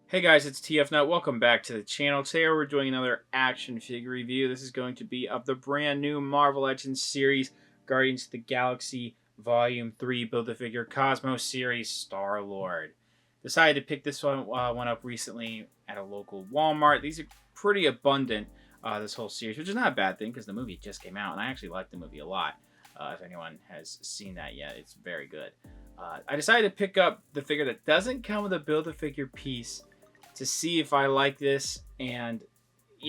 Hey guys, it's TF Nut. Welcome back to the channel. Today we're doing another action figure review. This is going to be of the brand new Marvel Legends series, Guardians of the Galaxy Volume 3 Build-A-Figure Cosmo Series Star-Lord. Decided to pick this one up recently at a local Walmart. These are pretty abundant, this whole series, which is not a bad thing because the movie just came out, and I actually like the movie a lot. If anyone has seen that yet, it's very good. I decided to pick up the figure that doesn't come with a Build-A-Figure piece to see if I like this, and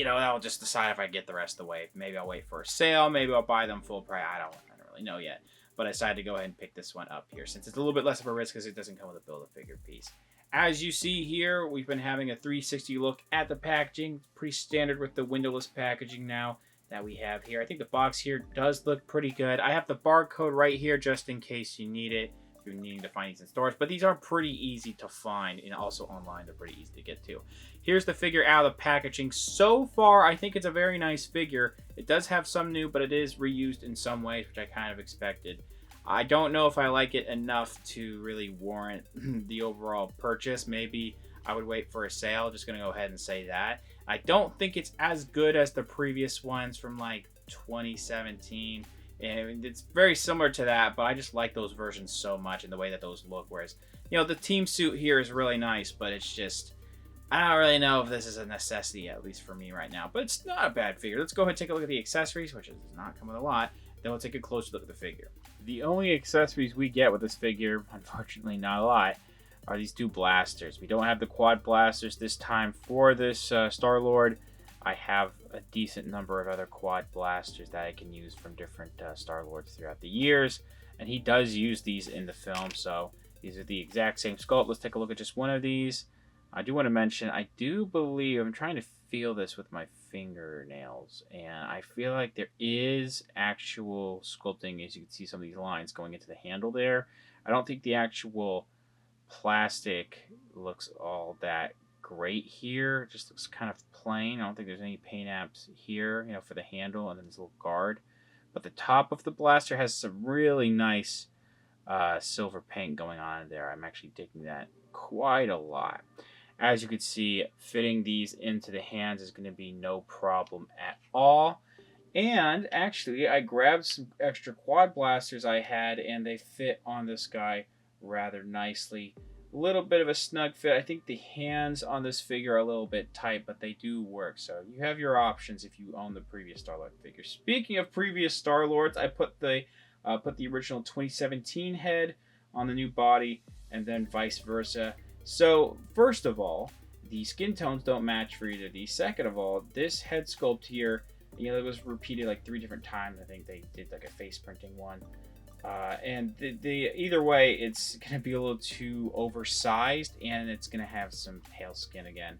I'll just decide if I get the rest of the way. Maybe I'll wait for a sale, maybe I'll buy them full price. I don't really know yet, but I decided to go ahead and pick this one up here since it's a little bit less of a risk because it doesn't come with a Build-A-Figure piece. As you see here, we've been having a 360 look at the packaging. Pretty standard with the windowless packaging now that we have here. I think the box here does look pretty good. I have the barcode right here just in case you need it. If you're needing to find these in stores, but these are pretty easy to find, and also online they're pretty easy to get to. Here's the figure out of the packaging. So far, I think it's a very nice figure. It does have some new, but it is reused in some ways, which I kind of expected. I don't know if I like it enough to really warrant the overall purchase. Maybe I would wait for a sale. Just gonna go ahead and say that. I don't think it's as good as the previous ones from like 2017. And it's very similar to that, but I just like those versions so much and the way that those look. Whereas, the team suit here is really nice, but it's just, I don't really know if this is a necessity, at least for me right now. But it's not a bad figure. Let's go ahead and take a look at the accessories, which does not come with a lot. Then we'll take a closer look at the figure. The only accessories we get with this figure, unfortunately not a lot, are these two blasters. We don't have the quad blasters this time for this Star-Lord. I have a decent number of other quad blasters that I can use from different Star-Lords throughout the years, and he does use these in the film, so these are the exact same sculpt. Let's take a look at just one of these. I do want to mention, I do believe, I'm trying to feel this with my fingernails, and I feel like there is actual sculpting, as you can see some of these lines going into the handle there. I don't think the actual plastic looks all that great here. It just looks kind of plain. I don't think there's any paint apps here, for the handle and then this little guard. But the top of the blaster has some really nice silver paint going on there. I'm actually digging that quite a lot. As you can see, fitting these into the hands is going to be no problem at all. And actually, I grabbed some extra quad blasters I had, and they fit on this guy rather nicely. A little bit of a snug fit. I think the hands on this figure are a little bit tight, but they do work. So you have your options if you own the previous Star-Lord figure. Speaking of previous Star-Lords, I put the original 2017 head on the new body, and then vice versa. So first of all, the skin tones don't match for either of these. Second of all, this head sculpt here, it was repeated like 3 different times. I think they did like a face printing one. And either way, it's going to be a little too oversized, and it's going to have some pale skin again,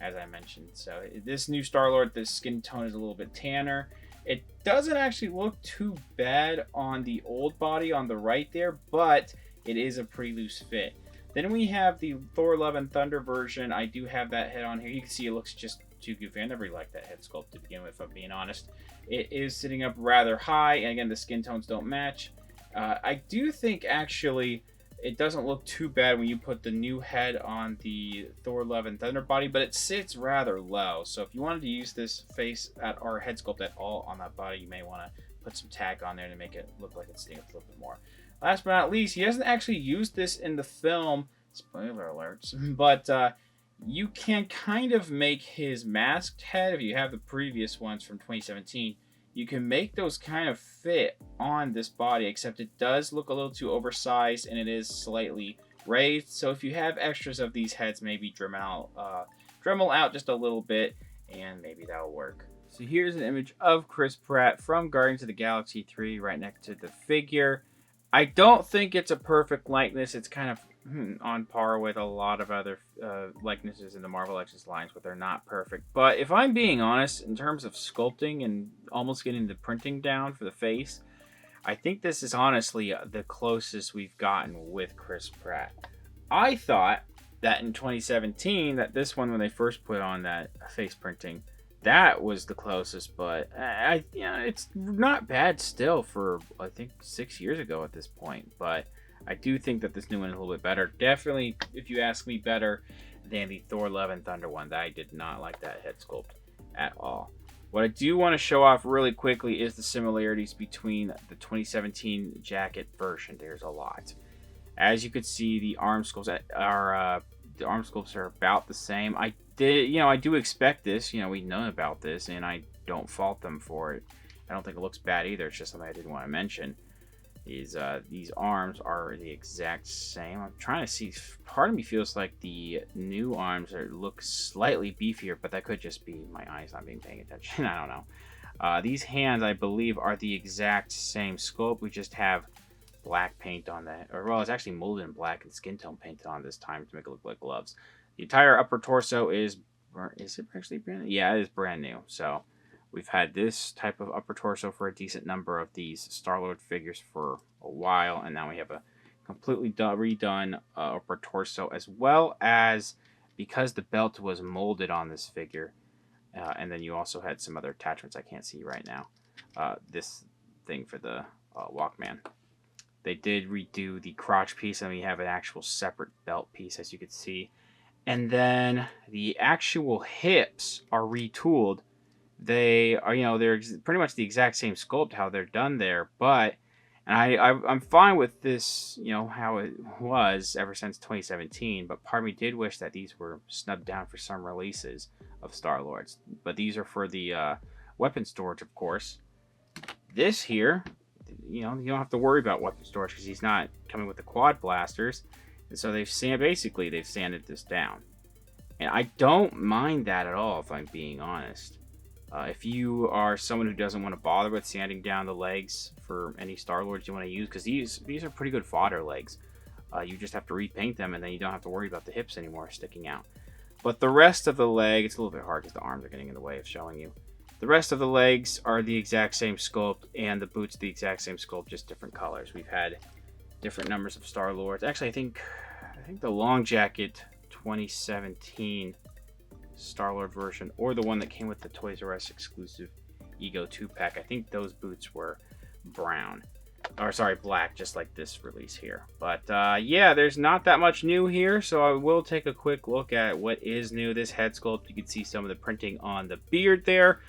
as I mentioned. So this new Star-Lord, the skin tone is a little bit tanner. It doesn't actually look too bad on the old body on the right there, but it is a pretty loose fit. Then we have the Thor Love and Thunder version. I do have that head on here. You can see it looks just too goofy. I never really liked that head sculpt to begin with, if I'm being honest. It is sitting up rather high, and again, the skin tones don't match. I do think, actually, it doesn't look too bad when you put the new head on the Thor Love and Thunder body, but it sits rather low. So if you wanted to use this face or head sculpt at all on that body, you may want to put some tack on there to make it look like it's sitting up a little bit more. Last but not least, he hasn't actually used this in the film, spoiler alerts, but you can kind of make his masked head, if you have the previous ones from 2017, you can make those kind of fit on this body, except it does look a little too oversized and it is slightly raised. So if you have extras of these heads, maybe Dremel out just a little bit, and maybe that'll work. So here's an image of Chris Pratt from Guardians of the Galaxy 3 right next to the figure. I don't think it's a perfect likeness. It's kind of on par with a lot of other likenesses in the Marvel Legends lines, but they're not perfect. But if I'm being honest, in terms of sculpting and almost getting the printing down for the face, I think this is honestly the closest we've gotten with Chris Pratt. I thought that in 2017, that this one, when they first put on that face printing, that was the closest, but it's not bad still for, I think, 6 years ago at this point. But I do think that this new one is a little bit better. Definitely, if you ask me, better than the Thor Love and Thunder one. That I did not like that head sculpt at all. What I do want to show off really quickly is the similarities between the 2017 jacket version. There's a lot. As you could see, the arm sculpts are about the same. I do expect this. We know about this, and I don't fault them for it. I don't think it looks bad either. It's just something I didn't want to mention. These arms are the exact same. I'm trying to see. Part of me feels like the new arms look slightly beefier, but that could just be my eyes not being paying attention. I don't know. These hands, I believe, are the exact same sculpt. We just have black paint on that, or well, it's actually molded in black and skin tone painted on this time to make it look like gloves. The entire upper torso is it actually brand new? Yeah, it is brand new. So we've had this type of upper torso for a decent number of these Star-Lord figures for a while, and now we have a completely redone upper torso, as well as, because the belt was molded on this figure, and then you also had some other attachments I can't see right now. This thing for the Walkman. They did redo the crotch piece, and we have an actual separate belt piece, as you can see. And then the actual hips are retooled. They are, they're pretty much the exact same sculpt how they're done there, but I'm fine with this, how it was ever since 2017. But part of me did wish that these were snubbed down for some releases of Star-Lords. But these are for the weapon storage, of course. This here, you don't have to worry about weapon storage because he's not coming with the quad blasters, and so they've sanded this down, and I don't mind that at all, if I'm being honest. If you are someone who doesn't want to bother with sanding down the legs for any Star-Lords you want to use, because these are pretty good fodder legs, you just have to repaint them, and then you don't have to worry about the hips anymore sticking out. But the rest of the leg, it's a little bit hard because the arms are getting in the way of showing you. The rest of the legs are the exact same sculpt, and the boots the exact same sculpt, just different colors. We've had different numbers of Star-Lords. Actually, I think the long jacket 2017 Star-Lord version, or the one that came with the Toys R Us exclusive Ego 2-pack, I think those boots were brown. Or sorry, black, just like this release here. But yeah, there's not that much new here, so I will take a quick look at what is new. This head sculpt, you can see some of the printing on the beard there.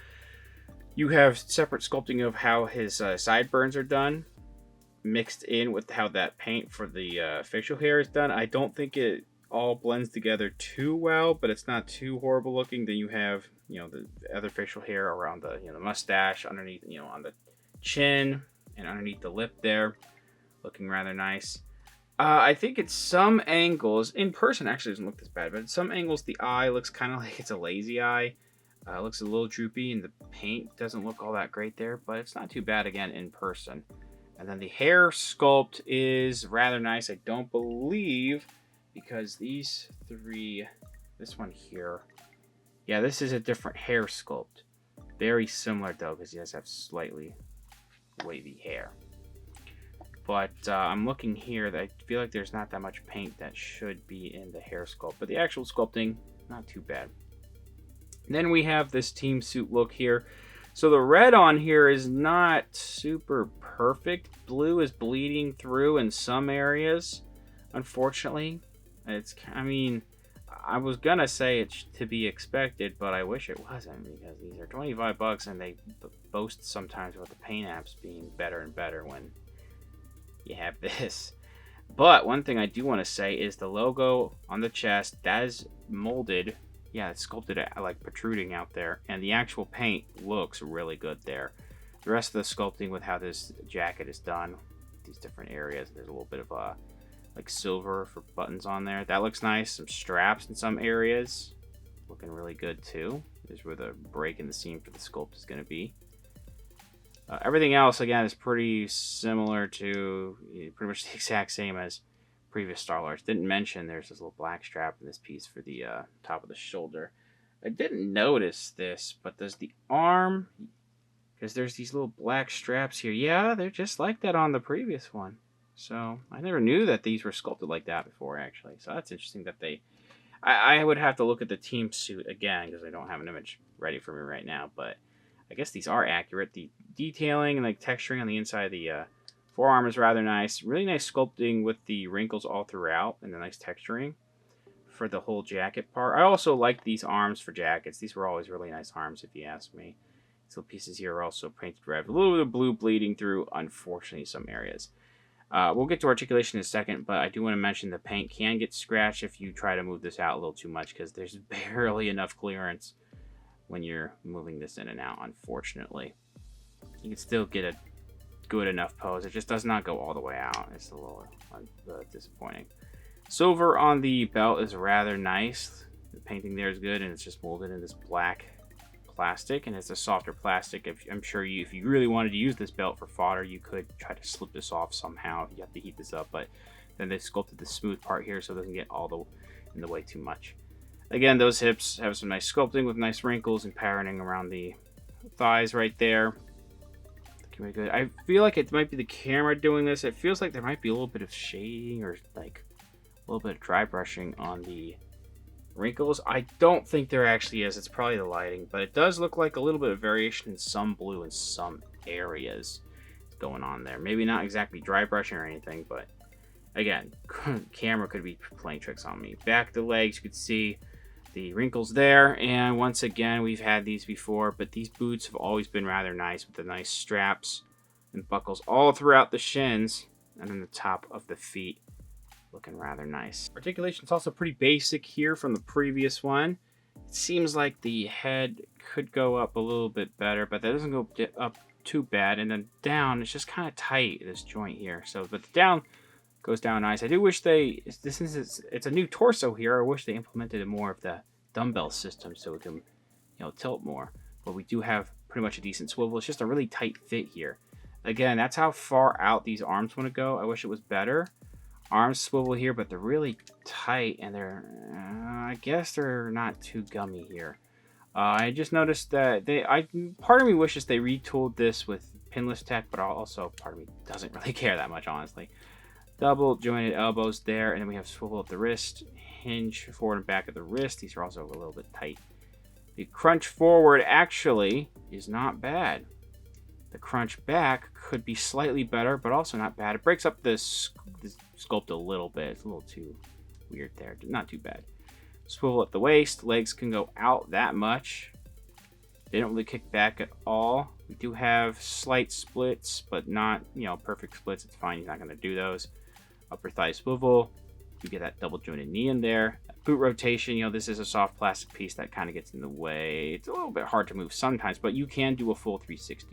You have separate sculpting of how his sideburns are done, mixed in with how that paint for the facial hair is done. I don't think it all blends together too well, but it's not too horrible looking. Then you have, the other facial hair around the, the mustache, underneath, on the chin and underneath the lip there, looking rather nice. I think at some angles, in person actually doesn't look this bad, but at some angles the eye looks kind of like it's a lazy eye. It looks a little droopy, and the paint doesn't look all that great there, but it's not too bad, again, in person. And then the hair sculpt is rather nice. I don't believe, because these three, this one here, yeah, this is a different hair sculpt. Very similar, though, because he does have slightly wavy hair. But I'm looking here, that I feel like there's not that much paint that should be in the hair sculpt, but the actual sculpting, not too bad. Then we have this team suit look here. So the red on here is not super perfect. Blue is bleeding through in some areas, unfortunately. I was gonna say it's to be expected, but I wish it wasn't, because these are $25 and they boast sometimes about the paint apps being better and better when you have this. But one thing I do want to say is the logo on the chest, that is molded. Yeah, it's sculpted like protruding out there, and the actual paint looks really good there. The rest of the sculpting with how this jacket is done, these different areas, there's a little bit of like silver for buttons on there. That looks nice. Some straps in some areas, looking really good too. There's where the break in the seam for the sculpt is going to be. Everything else, again, is pretty similar to, pretty much the exact same as previous Star-Lords. Didn't mention there's this little black strap in this piece for the top of the shoulder. I didn't notice this, but does the arm, because there's these little black straps here. Yeah, they're just like that on the previous one. So I never knew that these were sculpted like that before, actually. So that's interesting that they... I would have to look at the team suit again, because I don't have an image ready for me right now, but I guess these are accurate. The detailing and like texturing on the inside of the Forearm is rather nice. Really nice sculpting with the wrinkles all throughout and the nice texturing for the whole jacket part. I also like these arms for jackets. These were always really nice arms, if you ask me. These little pieces here are also painted red. A little bit of blue bleeding through, unfortunately, some areas. We'll get to articulation in a second, but I do want to mention the paint can get scratched if you try to move this out a little too much, because there's barely enough clearance when you're moving this in and out, unfortunately. You can still get a good enough pose. It just does not go all the way out. It's a little disappointing. Silver on the belt is rather nice. The painting there is good, and it's just molded in this black plastic, and it's a softer plastic. I'm sure if you really wanted to use this belt for fodder, you could try to slip this off somehow. You have to heat this up, but then they sculpted the smooth part here so it doesn't get in the way too much. Again, those hips have some nice sculpting with nice wrinkles and patterning around the thighs right there. Looking really good. I feel like it might be the camera doing this. It feels like there might be a little bit of shading or like a little bit of dry brushing on the wrinkles. I don't think there actually is. It's probably the lighting, but it does look like a little bit of variation in some blue in some areas going on there. Maybe not exactly dry brushing or anything, but again, camera could be playing tricks on me. Back the legs, you could see the wrinkles there, and once again, we've had these before, but these boots have always been rather nice with the nice straps and buckles all throughout the shins and then the top of the feet. Looking rather nice. Articulation is also pretty basic here from the previous one. It seems like the head could go up a little bit better, but that doesn't go up too bad. And then down, it's just kind of tight, this joint here. So, but the down goes down nice. I do wish it's a new torso here. I wish they implemented more of the dumbbell system so it can, tilt more. But we do have pretty much a decent swivel. It's just a really tight fit here. Again, that's how far out these arms want to go. I wish it was better. Arms swivel here, but they're really tight, and I guess they're not too gummy here. I just noticed that part of me wishes they retooled this with pinless tech, but also part of me doesn't really care that much, honestly. Double jointed elbows there, and then we have swivel at the wrist, hinge forward and back at the wrist. These are also a little bit tight. The crunch forward actually is not bad. The crunch back could be slightly better, but also not bad. It breaks up this sculpt a little bit. It's a little too weird there. Not too bad. Swivel at the waist. Legs can go out that much. They don't really kick back at all. We do have slight splits, but not, perfect splits. It's fine. He's not going to do those. Upper thigh swivel. You get that double jointed knee in there. Boot rotation. This is a soft plastic piece that kind of gets in the way. It's a little bit hard to move sometimes, but you can do a full 360.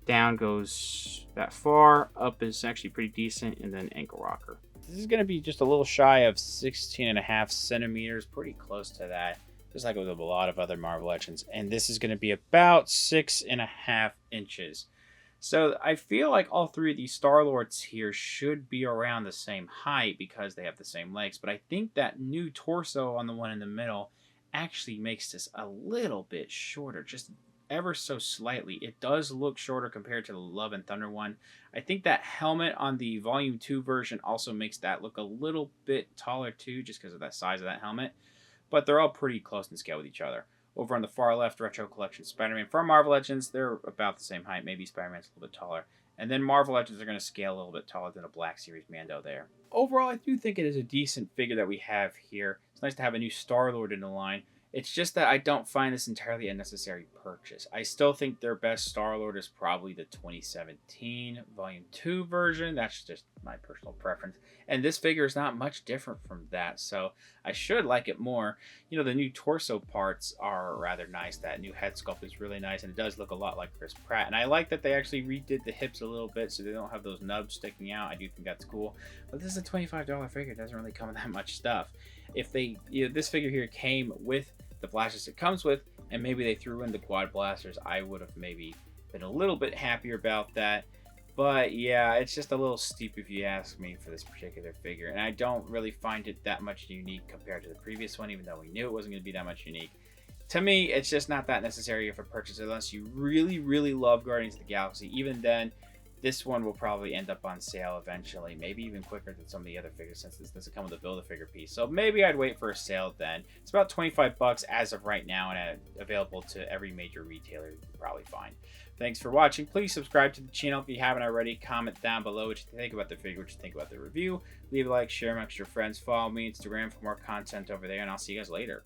Down goes that far, up is actually pretty decent, and then ankle rocker. This is going to be just a little shy of 16.5 centimeters, pretty close to that, just like with a lot of other Marvel Legends. And this is going to be about 6.5 inches. So I feel like all three of these Star-Lords here should be around the same height because they have the same legs. But I think that new torso on the one in the middle actually makes this a little bit shorter, just ever so slightly. It does look shorter compared to the Love and Thunder one. I think that helmet on the Volume 2 version also makes that look a little bit taller too, just because of that size of that helmet. But they're all pretty close in scale with each other. Over on the far left, Retro Collection Spider-Man. For Marvel Legends, they're about the same height. Maybe Spider-Man's a little bit taller. And then Marvel Legends are going to scale a little bit taller than a Black Series Mando there. Overall, I do think it is a decent figure that we have here. It's nice to have a new Star-Lord in the line. It's just that I don't find this entirely a necessary purchase. I still think their best Star-Lord is probably the 2017 Volume 2 version. That's just my personal preference. And this figure is not much different from that, so I should like it more. The new torso parts are rather nice. That new head sculpt is really nice, and it does look a lot like Chris Pratt. And I like that they actually redid the hips a little bit so they don't have those nubs sticking out. I do think that's cool. But this is a $25 figure. It doesn't really come with that much stuff. If they, this figure here came with the blasters it comes with, and maybe they threw in the quad blasters, I would have maybe been a little bit happier about that. But yeah, it's just a little steep if you ask me for this particular figure, and I don't really find it that much unique compared to the previous one, even though we knew it wasn't going to be that much unique. To me, it's just not that necessary of a purchase unless you really, really love Guardians of the Galaxy. Even then, This one will probably end up on sale eventually, maybe even quicker than some of the other figures since this doesn't come with a Build-A-Figure piece. So maybe I'd wait for a sale then. It's about 25 bucks as of right now and available to every major retailer you can probably find. Thanks for watching. Please subscribe to the channel if you haven't already. Comment down below what you think about the figure, what you think about the review. Leave a like, share amongst your friends. Follow me on Instagram for more content over there, and I'll see you guys later.